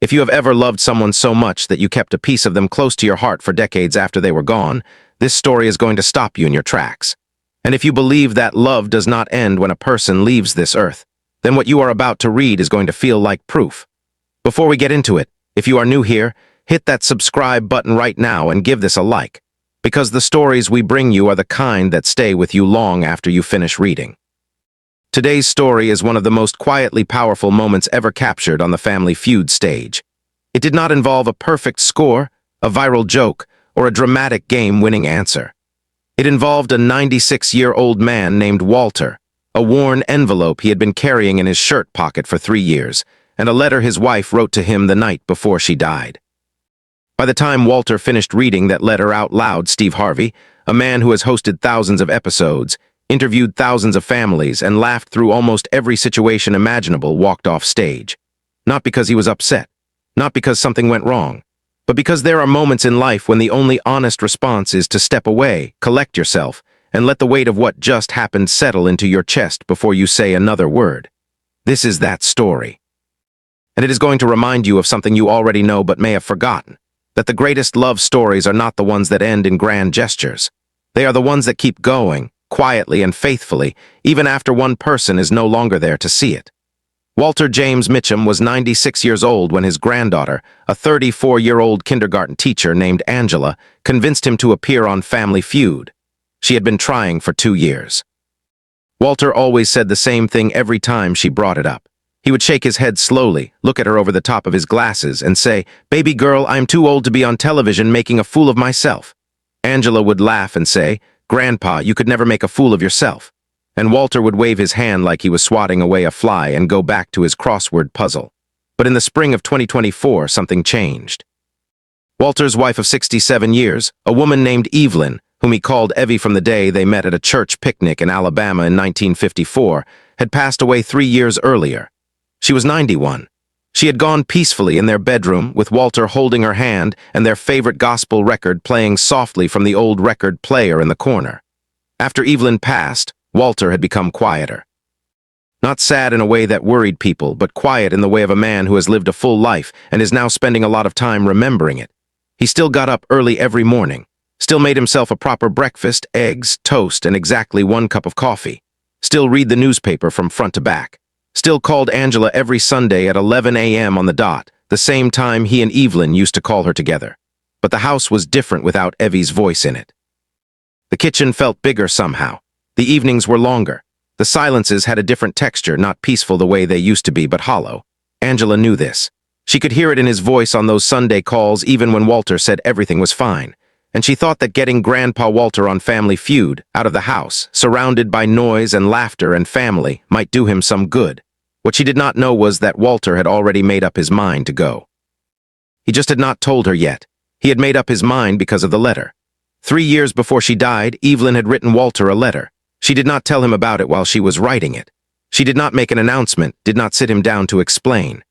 If you have ever loved someone so much that you kept a piece of them close to your heart for decades after they were gone, this story is going to stop you in your tracks. And if you believe that love does not end when a person leaves this earth, then what you are about to read is going to feel like proof. Before we get into it, if you are new here, hit that subscribe button right now and give this a like, because the stories we bring you are the kind that stay with you long after you finish reading. Today's story is one of the most quietly powerful moments ever captured on the Family Feud stage. It did not involve a perfect score, a viral joke, or a dramatic game-winning answer. It involved a 96-year-old man named Walter, a worn envelope he had been carrying in his shirt pocket for 3 years, and a letter his wife wrote to him the night before she died. By the time Walter finished reading that letter out loud, Steve Harvey, a man who has hosted thousands of episodes, interviewed thousands of families, and laughed through almost every situation imaginable, walked off stage. Not because he was upset, not because something went wrong, but because there are moments in life when the only honest response is to step away, collect yourself, and let the weight of what just happened settle into your chest before you say another word. This is that story. And it is going to remind you of something you already know but may have forgotten, that the greatest love stories are not the ones that end in grand gestures. They are the ones that keep going, quietly and faithfully, even after one person is no longer there to see it. Walter James Mitchum was 96 years old when his granddaughter, a 34-year-old kindergarten teacher named Angela, convinced him to appear on Family Feud. She had been trying for 2 years. Walter always said the same thing every time she brought it up. He would shake his head slowly, look at her over the top of his glasses, and say, "Baby girl, I'm too old to be on television making a fool of myself." Angela would laugh and say, "Grandpa, you could never make a fool of yourself." And Walter would wave his hand like he was swatting away a fly and go back to his crossword puzzle. But in the spring of 2024, something changed. Walter's wife of 67 years, a woman named Evelyn, whom he called Evie from the day they met at a church picnic in Alabama in 1954, had passed away 3 years earlier. She was 91. She had gone peacefully in their bedroom, with Walter holding her hand and their favorite gospel record playing softly from the old record player in the corner. After Evelyn passed, Walter had become quieter. Not sad in a way that worried people, but quiet in the way of a man who has lived a full life and is now spending a lot of time remembering it. He still got up early every morning, still made himself a proper breakfast, eggs, toast, and exactly 1 cup of coffee, still read the newspaper from front to back, still called Angela every Sunday at 11 a.m. on the dot, the same time he and Evelyn used to call her together. But the house was different without Evie's voice in it. The kitchen felt bigger somehow. The evenings were longer. The silences had a different texture, not peaceful the way they used to be, but hollow. Angela knew this. She could hear it in his voice on those Sunday calls even when Walter said everything was fine. And she thought that getting Grandpa Walter on Family Feud, out of the house, surrounded by noise and laughter and family, might do him some good. What she did not know was that Walter had already made up his mind to go. He just had not told her yet. He had made up his mind because of the letter. 3 years before she died, Evelyn had written Walter a letter. She did not tell him about it while she was writing it. She did not make an announcement, did not sit him down to explain.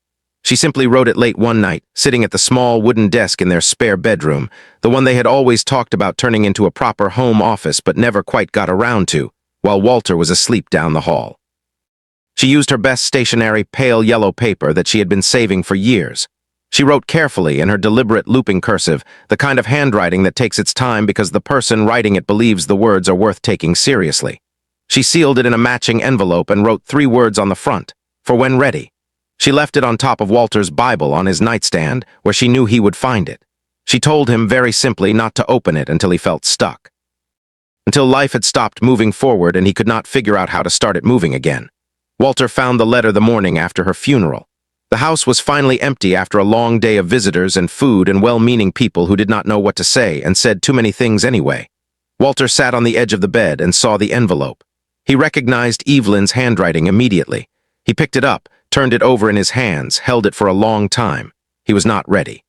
She simply wrote it late one night, sitting at the small wooden desk in their spare bedroom, the one they had always talked about turning into a proper home office but never quite got around to, while Walter was asleep down the hall. She used her best stationery pale yellow paper that she had been saving for years. She wrote carefully in her deliberate looping cursive, the kind of handwriting that takes its time because the person writing it believes the words are worth taking seriously. She sealed it in a matching envelope and wrote 3 words on the front, "For when ready." She left it on top of Walter's Bible on his nightstand, where she knew he would find it. She told him very simply not to open it until he felt stuck. Until life had stopped moving forward and he could not figure out how to start it moving again. Walter found the letter the morning after her funeral. The house was finally empty after a long day of visitors and food and well-meaning people who did not know what to say and said too many things anyway. Walter sat on the edge of the bed and saw the envelope. He recognized Evelyn's handwriting immediately. He picked it up, turned it over in his hands, held it for a long time. He was not ready.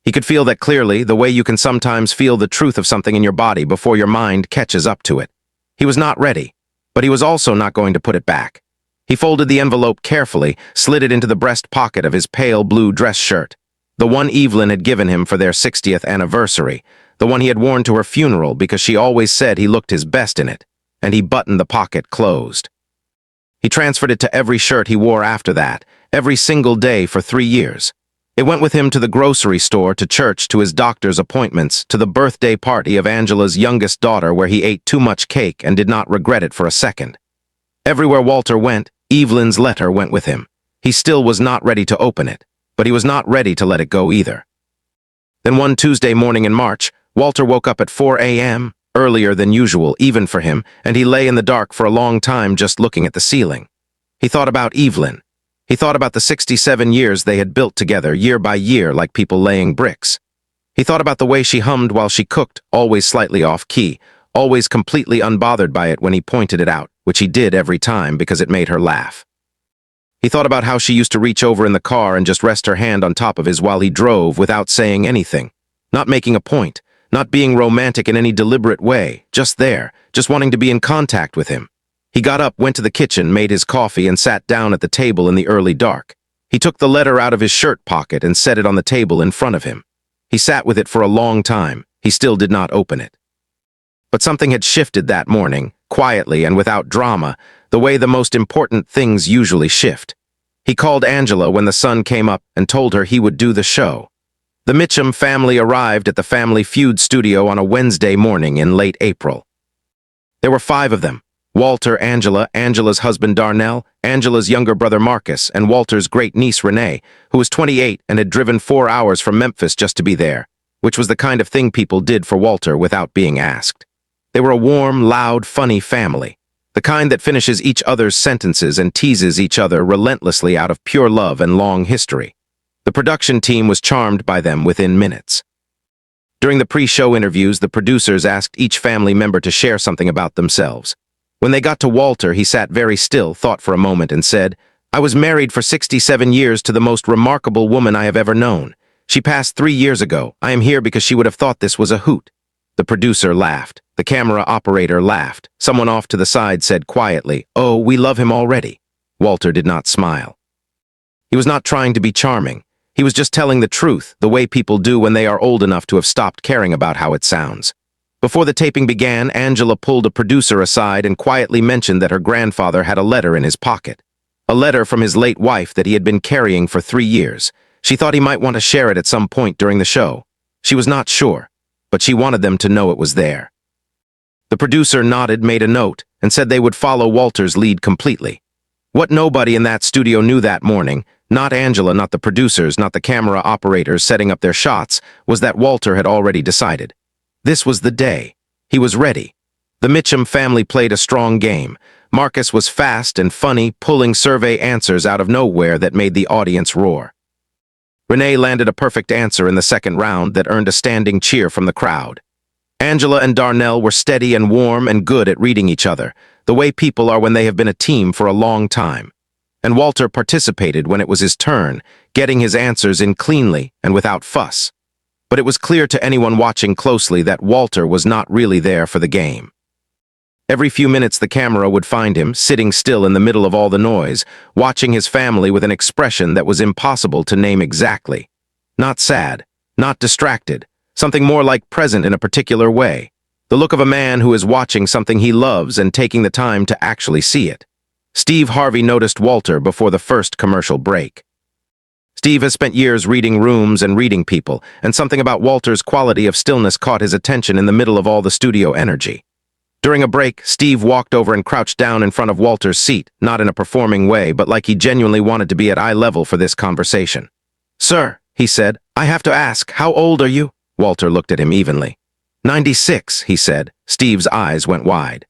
He could feel that clearly, the way you can sometimes feel the truth of something in your body before your mind catches up to it. He was not ready, but he was also not going to put it back. He folded the envelope carefully, slid it into the breast pocket of his pale blue dress shirt, the one Evelyn had given him for their 60th anniversary, the one he had worn to her funeral because she always said he looked his best in it, and he buttoned the pocket closed. He transferred it to every shirt he wore after that, every single day for 3 years. It went with him to the grocery store, to church, to his doctor's appointments, to the birthday party of Angela's youngest daughter where he ate too much cake and did not regret it for a second. Everywhere Walter went, Evelyn's letter went with him. He still was not ready to open it, but he was not ready to let it go either. Then one Tuesday morning in March, Walter woke up at 4 a.m., earlier than usual, even for him, and he lay in the dark for a long time just looking at the ceiling. He thought about Evelyn. He thought about the 67 years they had built together, year by year, like people laying bricks. He thought about the way she hummed while she cooked, always slightly off-key, always completely unbothered by it when he pointed it out, which he did every time because it made her laugh. He thought about how she used to reach over in the car and just rest her hand on top of his while he drove without saying anything, not making a point, not being romantic in any deliberate way, just there, just wanting to be in contact with him. He got up, went to the kitchen, made his coffee, and sat down at the table in the early dark. He took the letter out of his shirt pocket and set it on the table in front of him. He sat with it for a long time. He still did not open it. But something had shifted that morning, quietly and without drama, the way the most important things usually shift. He called Angela when the sun came up and told her he would do the show. The Mitchum family arrived at the Family Feud studio on a Wednesday morning in late April. There were 5 of them: Walter, Angela, Angela's husband Darnell, Angela's younger brother Marcus, and Walter's great-niece Renee, who was 28 and had driven 4 hours from Memphis just to be there, which was the kind of thing people did for Walter without being asked. They were a warm, loud, funny family, the kind that finishes each other's sentences and teases each other relentlessly out of pure love and long history. The production team was charmed by them within minutes. During the pre-show interviews, the producers asked each family member to share something about themselves. When they got to Walter, he sat very still, thought for a moment, and said, "I was married for 67 years to the most remarkable woman I have ever known. She passed 3 years ago. I am here because she would have thought this was a hoot." The producer laughed. The camera operator laughed. Someone off to the side said quietly, "Oh, we love him already." Walter did not smile. He was not trying to be charming. He was just telling the truth, the way people do when they are old enough to have stopped caring about how it sounds. Before the taping began, Angela pulled a producer aside and quietly mentioned that her grandfather had a letter in his pocket. A letter from his late wife that he had been carrying for 3 years. She thought he might want to share it at some point during the show. She was not sure, but she wanted them to know it was there. The producer nodded, made a note, and said they would follow Walter's lead completely. What nobody in that studio knew that morning, not Angela, not the producers, not the camera operators setting up their shots, was that Walter had already decided. This was the day. He was ready. The Mitchum family played a strong game. Marcus was fast and funny, pulling survey answers out of nowhere that made the audience roar. Renee landed a perfect answer in the second round that earned a standing cheer from the crowd. Angela and Darnell were steady and warm and good at reading each other, the way people are when they have been a team for a long time. And Walter participated when it was his turn, getting his answers in cleanly and without fuss. But it was clear to anyone watching closely that Walter was not really there for the game. Every few minutes the camera would find him, sitting still in the middle of all the noise, watching his family with an expression that was impossible to name exactly. Not sad, not distracted, something more like present in a particular way. The look of a man who is watching something he loves and taking the time to actually see it. Steve Harvey noticed Walter before the first commercial break. Steve has spent years reading rooms and reading people, and something about Walter's quality of stillness caught his attention in the middle of all the studio energy. During a break, Steve walked over and crouched down in front of Walter's seat, not in a performing way, but like he genuinely wanted to be at eye level for this conversation. "Sir," he said, "I have to ask, how old are you?" Walter looked at him evenly. 96, he said. Steve's eyes went wide.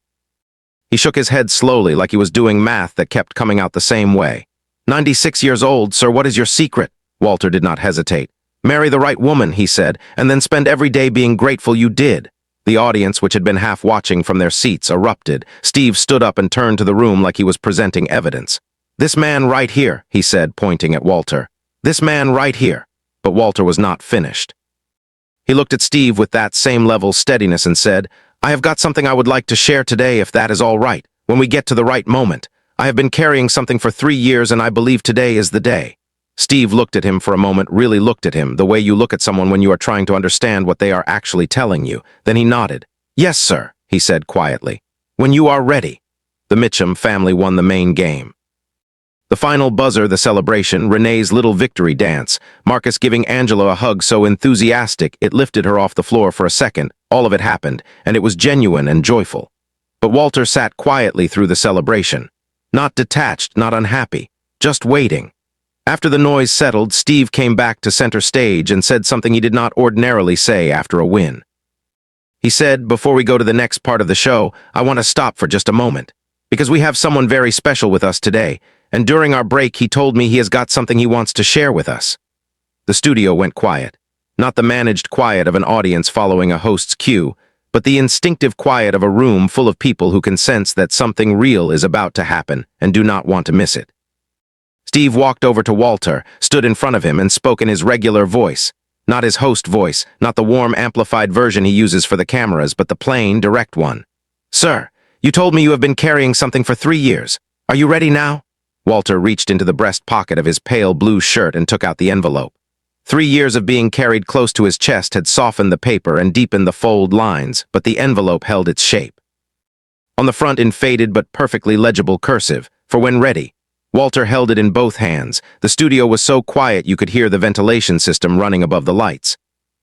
He shook his head slowly, like he was doing math that kept coming out the same way. 96 years old, sir, what is your secret? Walter did not hesitate. Marry the right woman, he said, and then spend every day being grateful you did. The audience, which had been half watching from their seats, erupted. Steve stood up and turned to the room like he was presenting evidence. "This man right here," he said, pointing at Walter. "This man right here." But Walter was not finished. He looked at Steve with that same level steadiness and said, "I have got something I would like to share today, if that is all right, when we get to the right moment. I have been carrying something for 3 years, and I believe today is the day." Steve looked at him for a moment, really looked at him, the way you look at someone when you are trying to understand what they are actually telling you. Then he nodded. "Yes, sir," he said quietly. "When you are ready." The Mitchum family won the main game. The final buzzer, the celebration, Renee's little victory dance, Marcus giving Angela a hug so enthusiastic it lifted her off the floor for a second. All of it happened, and it was genuine and joyful. But Walter sat quietly through the celebration. Not detached, not unhappy, just waiting. After the noise settled, Steve came back to center stage and said something he did not ordinarily say after a win. He said, "Before we go to the next part of the show, I want to stop for just a moment, because we have someone very special with us today, and during our break he told me he has got something he wants to share with us." The studio went quiet. Not the managed quiet of an audience following a host's cue, but the instinctive quiet of a room full of people who can sense that something real is about to happen and do not want to miss it. Steve walked over to Walter, stood in front of him, and spoke in his regular voice. Not his host voice, not the warm, amplified version he uses for the cameras, but the plain, direct one. "Sir, you told me you have been carrying something for 3 years. Are you ready now?" Walter reached into the breast pocket of his pale blue shirt and took out the envelope. 3 years of being carried close to his chest had softened the paper and deepened the fold lines, but the envelope held its shape. On the front, in faded but perfectly legible cursive, "For when ready." Walter held it in both hands. The studio was so quiet you could hear the ventilation system running above the lights.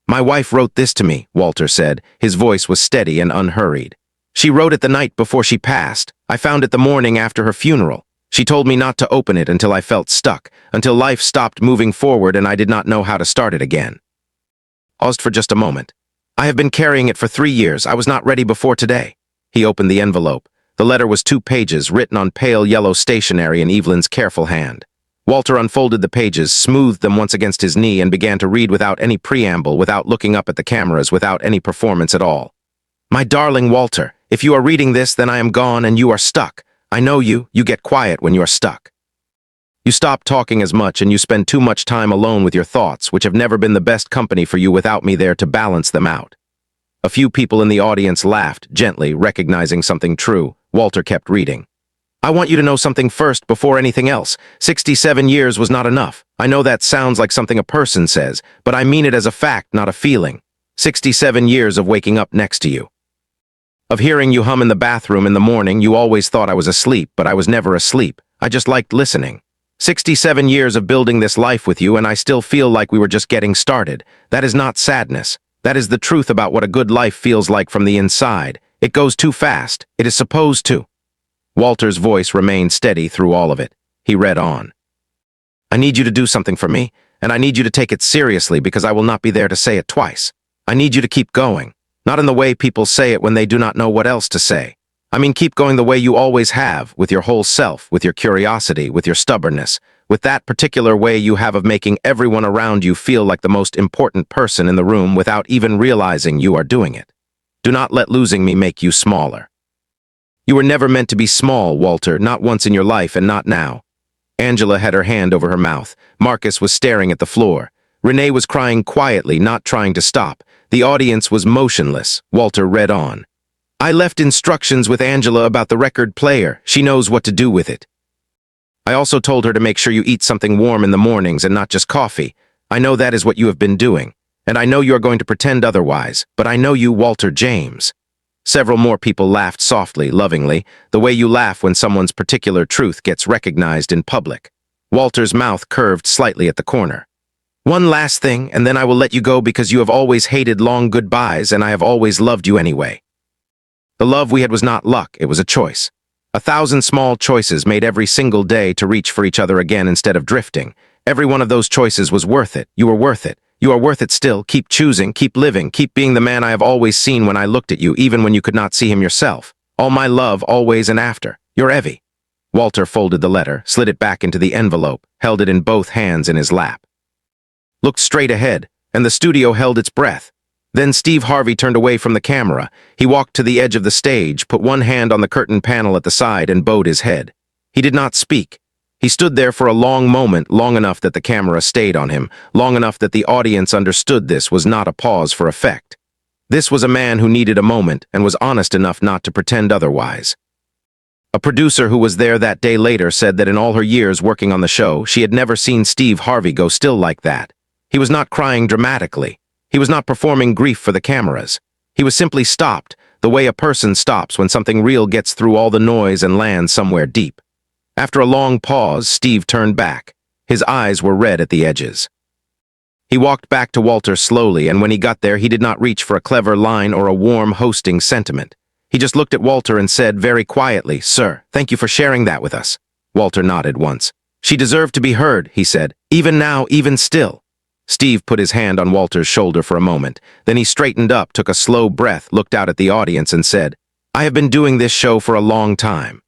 "My wife wrote this to me," Walter said. His voice was steady and unhurried. "She wrote it the night before she passed. I found it the morning after her funeral. She told me not to open it until I felt stuck, until life stopped moving forward and I did not know how to start it again." Paused for just a moment. "I have been carrying it for 3 years. I was not ready before today." He opened the envelope. The letter was 2 pages, written on pale yellow stationery in Evelyn's careful hand. Walter unfolded the pages, smoothed them once against his knee, and began to read without any preamble, without looking up at the cameras, without any performance at all. "My darling Walter, if you are reading this, then I am gone and you are stuck. I know you get quiet when you are stuck. You stop talking as much and you spend too much time alone with your thoughts, which have never been the best company for you without me there to balance them out." A few people in the audience laughed, gently, recognizing something true. Walter kept reading. "I want you to know something first before anything else. 67 years was not enough. I know that sounds like something a person says, but I mean it as a fact, not a feeling. 67 years of waking up next to you. Of hearing you hum in the bathroom in the morning. You always thought I was asleep, but I was never asleep. I just liked listening. 67 years of building this life with you, and I still feel like we were just getting started. That is not sadness. That is the truth about what a good life feels like from the inside. It goes too fast. It is supposed to." Walter's voice remained steady through all of it. He read on. "I need you to do something for me, and I need you to take it seriously because I will not be there to say it twice. I need you to keep going, not in the way people say it when they do not know what else to say. I mean, keep going the way you always have, with your whole self, with your curiosity, with your stubbornness, with that particular way you have of making everyone around you feel like the most important person in the room without even realizing you are doing it. Do not let losing me make you smaller. You were never meant to be small, Walter, not once in your life and not now." Angela had her hand over her mouth. Marcus was staring at the floor. Renee was crying quietly, not trying to stop. The audience was motionless. Walter read on. "I left instructions with Angela about the record player. She knows what to do with it. I also told her to make sure you eat something warm in the mornings and not just coffee. I know that is what you have been doing. And I know you are going to pretend otherwise, but I know you, Walter James." Several more people laughed softly, lovingly, the way you laugh when someone's particular truth gets recognized in public. Walter's mouth curved slightly at the corner. "One last thing, and then I will let you go because you have always hated long goodbyes and I have always loved you anyway. The love we had was not luck, it was a choice. 1,000 small choices made every single day to reach for each other again instead of drifting. Every one of those choices was worth it. You were worth it. You are worth it still. Keep choosing, keep living, keep being the man I have always seen when I looked at you, even when you could not see him yourself. All my love, always and after. Your Evie." Walter folded the letter, slid it back into the envelope, held it in both hands in his lap. Looked straight ahead, and the studio held its breath. Then Steve Harvey turned away from the camera. He walked to the edge of the stage, put one hand on the curtain panel at the side, and bowed his head. He did not speak. He stood there for a long moment, long enough that the camera stayed on him, long enough that the audience understood this was not a pause for effect. This was a man who needed a moment and was honest enough not to pretend otherwise. A producer who was there that day later said that in all her years working on the show, she had never seen Steve Harvey go still like that. He was not crying dramatically. He was not performing grief for the cameras. He was simply stopped, the way a person stops when something real gets through all the noise and lands somewhere deep. After a long pause, Steve turned back. His eyes were red at the edges. He walked back to Walter slowly, and when he got there, he did not reach for a clever line or a warm, hosting sentiment. He just looked at Walter and said very quietly, "Sir, thank you for sharing that with us." Walter nodded once. "She deserved to be heard," he said. "Even now, even still." Steve put his hand on Walter's shoulder for a moment. Then he straightened up, took a slow breath, looked out at the audience and said, "I have been doing this show for a long time,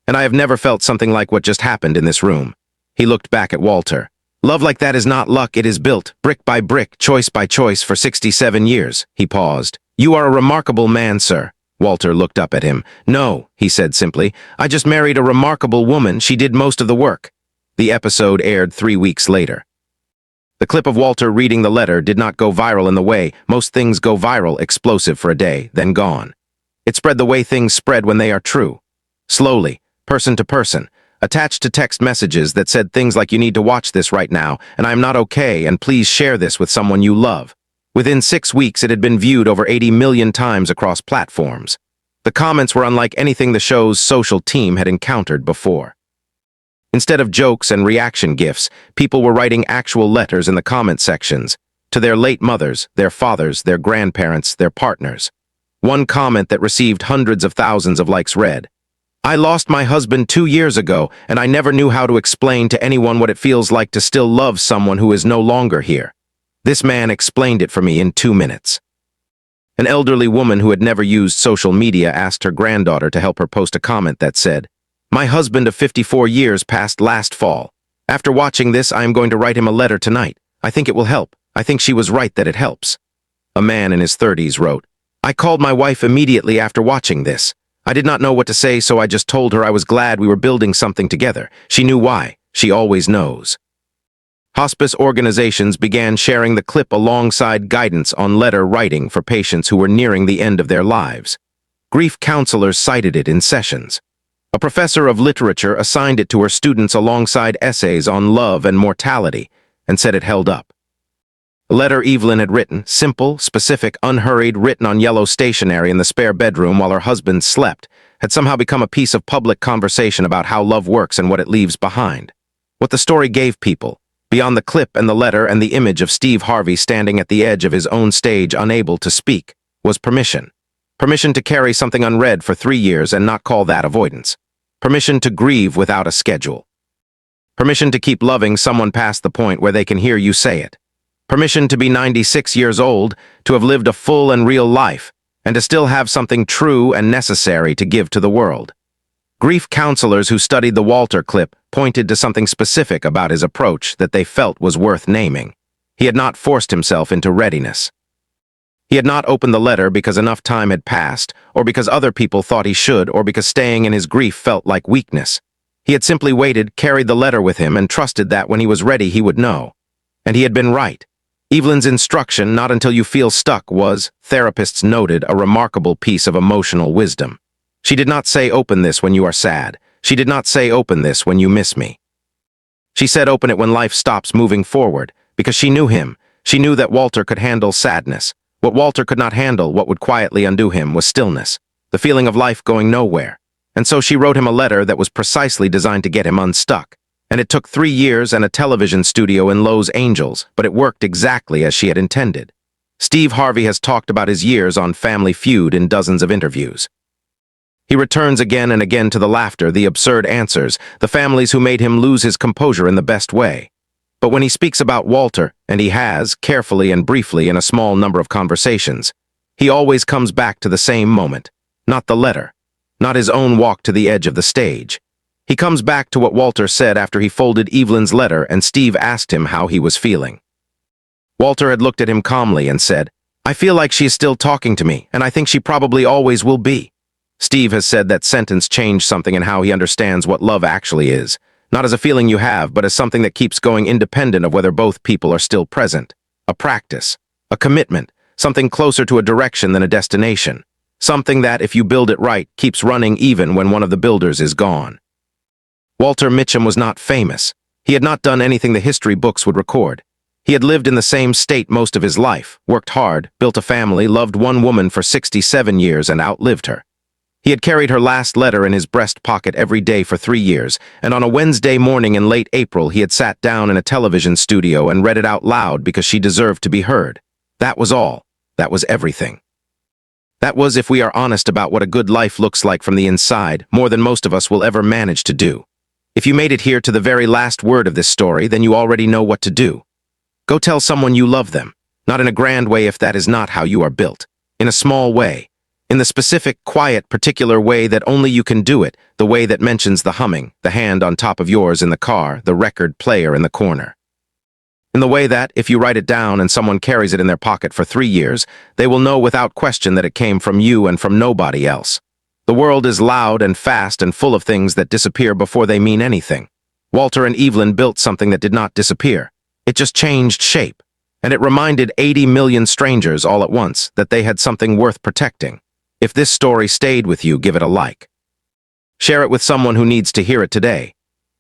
and I have never felt something like what just happened in this room." He looked back at Walter. "Love like that is not luck, it is built, brick by brick, choice by choice, for 67 years. He paused. "You are a remarkable man, sir." Walter looked up at him. "No," he said simply. "I just married a remarkable woman. She did most of the work." The episode aired 3 weeks later. The clip of Walter reading the letter did not go viral in the way most things go viral, explosive for a day, then gone. It spread the way things spread when they are true. Slowly, person to person, attached to text messages that said things like, "You need to watch this right now," and "I am not okay," and "Please share this with someone you love." Within 6 weeks, it had been viewed over 80 million times across platforms. The comments were unlike anything the show's social team had encountered before. Instead of jokes and reaction gifs, people were writing actual letters in the comment sections to their late mothers, their fathers, their grandparents, their partners. One comment that received hundreds of thousands of likes read, "I lost my husband 2 years ago, and I never knew how to explain to anyone what it feels like to still love someone who is no longer here. This man explained it for me in 2 minutes." An elderly woman who had never used social media asked her granddaughter to help her post a comment that said, "My husband of 54 years passed last fall. After watching this, I am going to write him a letter tonight. I think it will help. I think she was right that it helps." A man in his 30s wrote, "I called my wife immediately after watching this. I did not know what to say, so I just told her I was glad we were building something together. She knew why. She always knows." Hospice organizations began sharing the clip alongside guidance on letter writing for patients who were nearing the end of their lives. Grief counselors cited it in sessions. A professor of literature assigned it to her students alongside essays on love and mortality, and said it held up. A letter Evelyn had written, simple, specific, unhurried, written on yellow stationery in the spare bedroom while her husband slept, had somehow become a piece of public conversation about how love works and what it leaves behind. What the story gave people, beyond the clip and the letter and the image of Steve Harvey standing at the edge of his own stage unable to speak, was permission. Permission to carry something unread for 3 years and not call that avoidance. Permission to grieve without a schedule. Permission to keep loving someone past the point where they can hear you say it. Permission to be 96 years old, to have lived a full and real life, and to still have something true and necessary to give to the world. Grief counselors who studied the Walter clip pointed to something specific about his approach that they felt was worth naming. He had not forced himself into readiness. He had not opened the letter because enough time had passed, or because other people thought he should, or because staying in his grief felt like weakness. He had simply waited, carried the letter with him, and trusted that when he was ready he would know. And he had been right. Evelyn's instruction, "Not until you feel stuck," was, therapists noted, a remarkable piece of emotional wisdom. She did not say, "Open this when you are sad." She did not say, "Open this when you miss me." She said, "Open it when life stops moving forward," because she knew him. She knew that Walter could handle sadness. What Walter could not handle, what would quietly undo him, was stillness, the feeling of life going nowhere. And so she wrote him a letter that was precisely designed to get him unstuck. And it took 3 years and a television studio in Los Angeles, but it worked exactly as she had intended. Steve Harvey has talked about his years on Family Feud in dozens of interviews. He returns again and again to the laughter, the absurd answers, the families who made him lose his composure in the best way. But when he speaks about Walter, and he has, carefully and briefly in a small number of conversations, he always comes back to the same moment, not the letter, not his own walk to the edge of the stage. He comes back to what Walter said after he folded Evelyn's letter and Steve asked him how he was feeling. Walter had looked at him calmly and said, "I feel like she is still talking to me, and I think she probably always will be." Steve has said that sentence changed something in how he understands what love actually is. Not as a feeling you have, but as something that keeps going independent of whether both people are still present. A practice, a commitment, something closer to a direction than a destination. Something that, if you build it right, keeps running even when one of the builders is gone. Walter Mitchum was not famous. He had not done anything the history books would record. He had lived in the same state most of his life, worked hard, built a family, loved one woman for 67 years and outlived her. He had carried her last letter in his breast pocket every day for 3 years, and on a Wednesday morning in late April he had sat down in a television studio and read it out loud because she deserved to be heard. That was all. That was everything. That was, if we are honest about what a good life looks like from the inside, more than most of us will ever manage to do. If you made it here to the very last word of this story, then you already know what to do. Go tell someone you love them, not in a grand way if that is not how you are built, in a small way. In the specific, quiet, particular way that only you can do it, the way that mentions the humming, the hand on top of yours in the car, the record player in the corner. In the way that, if you write it down and someone carries it in their pocket for 3 years, they will know without question that it came from you and from nobody else. The world is loud and fast and full of things that disappear before they mean anything. Walter and Evelyn built something that did not disappear. It just changed shape. And it reminded 80 million strangers all at once that they had something worth protecting. If this story stayed with you, give it a like. Share it with someone who needs to hear it today.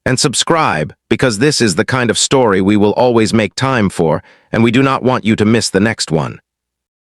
And subscribe, because this is the kind of story we will always make time for, and we do not want you to miss the next one.